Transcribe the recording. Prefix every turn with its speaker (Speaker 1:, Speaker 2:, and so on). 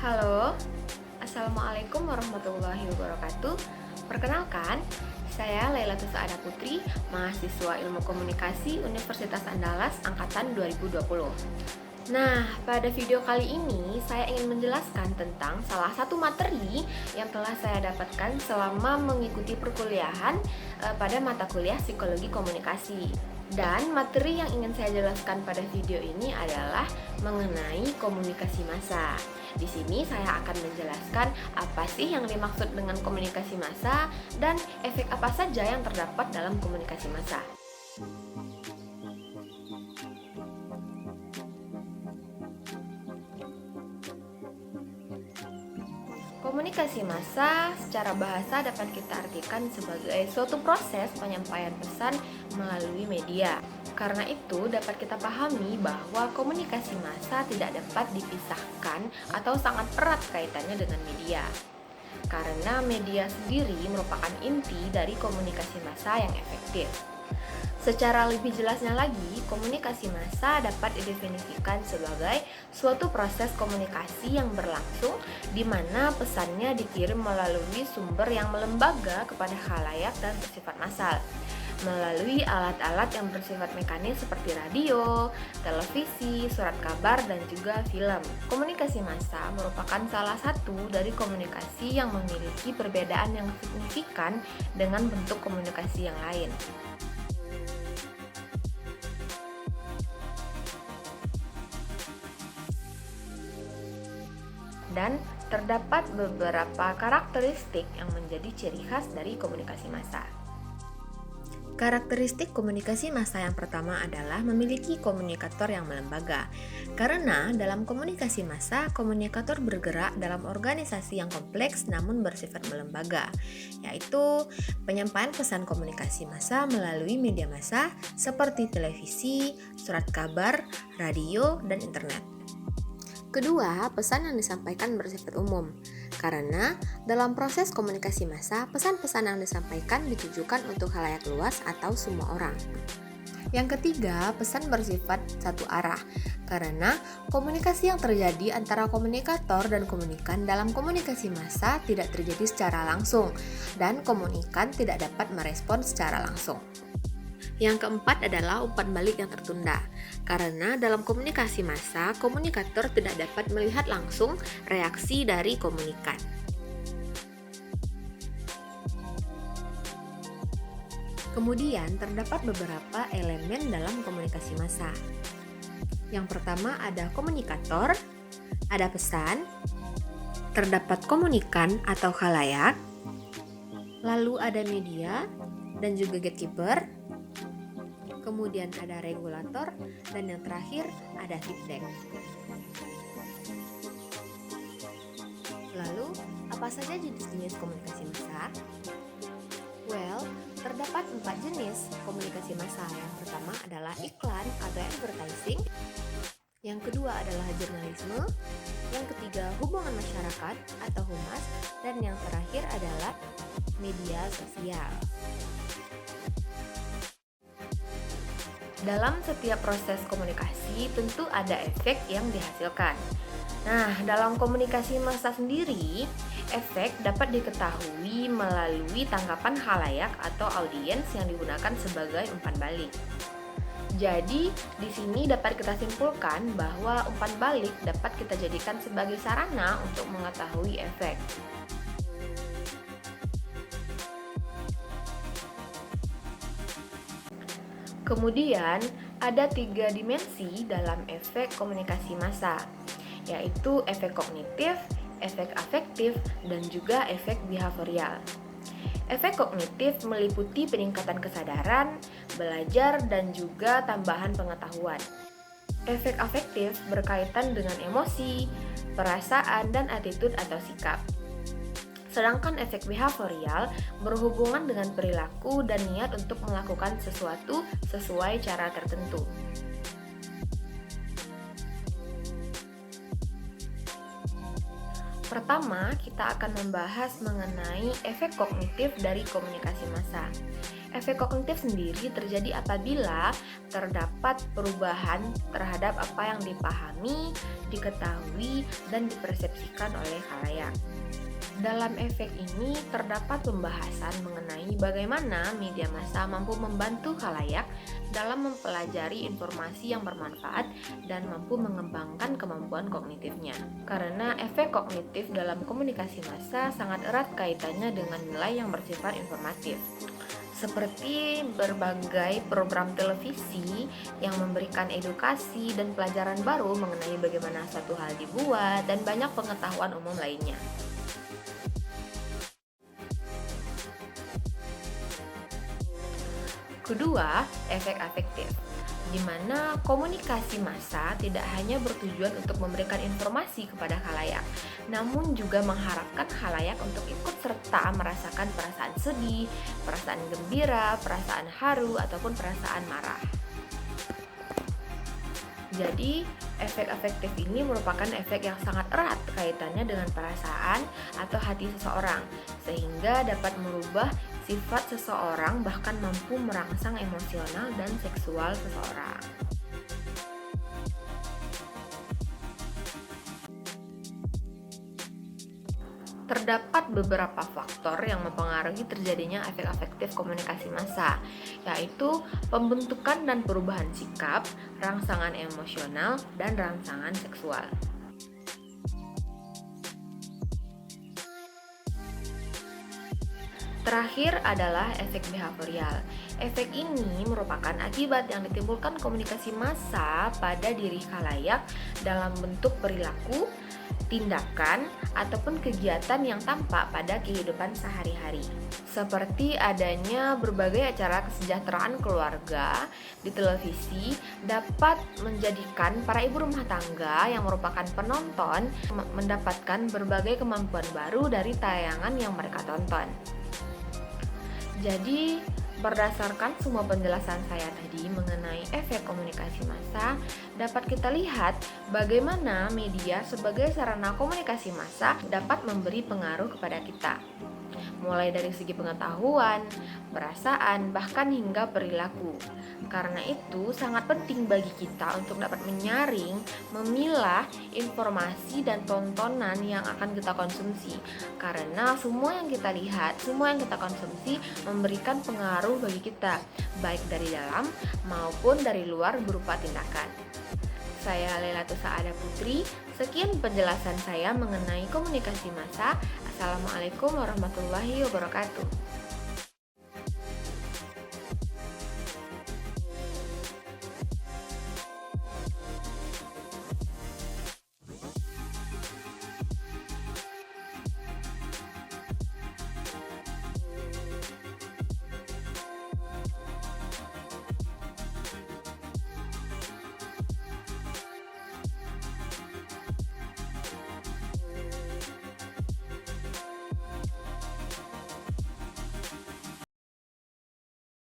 Speaker 1: Halo, Assalamualaikum warahmatullahi wabarakatuh. Perkenalkan, saya Laila Tusaada Putri, mahasiswa Ilmu Komunikasi Universitas Andalas Angkatan 2020. Nah, pada video kali ini saya ingin menjelaskan tentang salah satu materi yang telah saya dapatkan selama mengikuti perkuliahan pada mata kuliah Psikologi Komunikasi. Dan materi yang ingin saya jelaskan pada video ini adalah mengenai komunikasi massa. Di sini saya akan menjelaskan apa sih yang dimaksud dengan komunikasi massa dan efek apa saja yang terdapat dalam komunikasi massa. Komunikasi massa secara bahasa dapat kita artikan sebagai suatu proses penyampaian pesan melalui media. Karena itu dapat kita pahami bahwa komunikasi massa tidak dapat dipisahkan atau sangat erat kaitannya dengan media. Karena media sendiri merupakan inti dari komunikasi massa yang efektif. Secara lebih jelasnya lagi, komunikasi massa dapat didefinisikan sebagai suatu proses komunikasi yang berlangsung di mana pesannya dikirim melalui sumber yang melembaga kepada khalayak dan bersifat massal, melalui alat-alat yang bersifat mekanis seperti radio, televisi, surat kabar, dan juga film. Komunikasi massa merupakan salah satu dari komunikasi yang memiliki perbedaan yang signifikan dengan bentuk komunikasi yang lain. Dan terdapat beberapa karakteristik yang menjadi ciri khas dari komunikasi massa. Karakteristik komunikasi massa yang pertama adalah memiliki komunikator yang melembaga. Karena dalam komunikasi massa, komunikator bergerak dalam organisasi yang kompleks namun bersifat melembaga, yaitu penyampaian pesan komunikasi massa melalui media massa seperti televisi, surat kabar, radio, dan internet. Kedua, pesan yang disampaikan bersifat umum. Karena dalam proses komunikasi massa, pesan-pesan yang disampaikan ditujukan untuk khalayak luas atau semua orang. Yang ketiga, pesan bersifat satu arah. Karena komunikasi yang terjadi antara komunikator dan komunikan dalam komunikasi massa tidak terjadi secara langsung dan komunikan tidak dapat merespon secara langsung. Yang keempat adalah umpan balik yang tertunda. Karena dalam komunikasi massa, komunikator tidak dapat melihat langsung reaksi dari komunikan. Kemudian terdapat beberapa elemen dalam komunikasi massa. Yang pertama ada komunikator, ada pesan, terdapat komunikan atau khalayak, lalu ada media dan juga gatekeeper, kemudian ada regulator, dan yang terakhir ada feedback. Lalu, apa saja jenis-jenis komunikasi massa? Well, terdapat 4 jenis komunikasi massa. Yang pertama adalah iklan atau advertising, yang kedua adalah jurnalisme, yang ketiga hubungan masyarakat atau humas, dan yang terakhir adalah media sosial. Dalam setiap proses komunikasi tentu ada efek yang dihasilkan. Nah, dalam komunikasi massa sendiri, efek dapat diketahui melalui tanggapan khalayak atau audiens yang digunakan sebagai umpan balik. Jadi, di sini dapat kita simpulkan bahwa umpan balik dapat kita jadikan sebagai sarana untuk mengetahui efek. Kemudian, ada 3 dimensi dalam efek komunikasi massa, yaitu efek kognitif, efek afektif, dan juga efek behavioral. Efek kognitif meliputi peningkatan kesadaran, belajar, dan juga tambahan pengetahuan. Efek afektif berkaitan dengan emosi, perasaan, dan attitude atau sikap. Sedangkan efek behavioral berhubungan dengan perilaku dan niat untuk melakukan sesuatu sesuai cara tertentu. Pertama, kita akan membahas mengenai efek kognitif dari komunikasi massa. Efek kognitif sendiri terjadi apabila terdapat perubahan terhadap apa yang dipahami, diketahui, dan dipersepsikan oleh khalayak. Dalam efek ini terdapat pembahasan mengenai bagaimana media massa mampu membantu khalayak dalam mempelajari informasi yang bermanfaat dan mampu mengembangkan kemampuan kognitifnya. Karena efek kognitif dalam komunikasi massa sangat erat kaitannya dengan nilai yang bersifat informatif. Seperti berbagai program televisi yang memberikan edukasi dan pelajaran baru mengenai bagaimana suatu hal dibuat dan banyak pengetahuan umum lainnya. Kedua, efek afektif, di mana komunikasi massa tidak hanya bertujuan untuk memberikan informasi kepada khalayak, namun juga mengharapkan khalayak untuk ikut serta merasakan perasaan sedih, perasaan gembira, perasaan haru, ataupun perasaan marah. Jadi, efek afektif ini merupakan efek yang sangat erat kaitannya dengan perasaan atau hati seseorang, sehingga dapat merubah sifat seseorang bahkan mampu merangsang emosional dan seksual seseorang. Terdapat beberapa faktor yang mempengaruhi terjadinya efek afektif komunikasi massa, yaitu pembentukan dan perubahan sikap, rangsangan emosional, dan rangsangan seksual. Terakhir adalah efek behavioral. Efek ini merupakan akibat yang ditimbulkan komunikasi massa pada diri khalayak dalam bentuk perilaku, tindakan, ataupun kegiatan yang tampak pada kehidupan sehari-hari. Seperti adanya berbagai acara kesejahteraan keluarga di televisi dapat menjadikan para ibu rumah tangga yang merupakan penonton mendapatkan berbagai kemampuan baru dari tayangan yang mereka tonton. Jadi, berdasarkan semua penjelasan saya tadi mengenai efek komunikasi massa, dapat kita lihat bagaimana media sebagai sarana komunikasi massa dapat memberi pengaruh kepada kita. Mulai dari segi pengetahuan, perasaan, bahkan hingga perilaku. Karena itu sangat penting bagi kita untuk dapat menyaring, memilah informasi dan tontonan yang akan kita konsumsi. Karena semua yang kita lihat, semua yang kita konsumsi memberikan pengaruh bagi kita, baik dari dalam maupun dari luar berupa tindakan. Saya Lailatul Saada Putri, sekian penjelasan saya mengenai komunikasi massa. Assalamualaikum warahmatullahi wabarakatuh.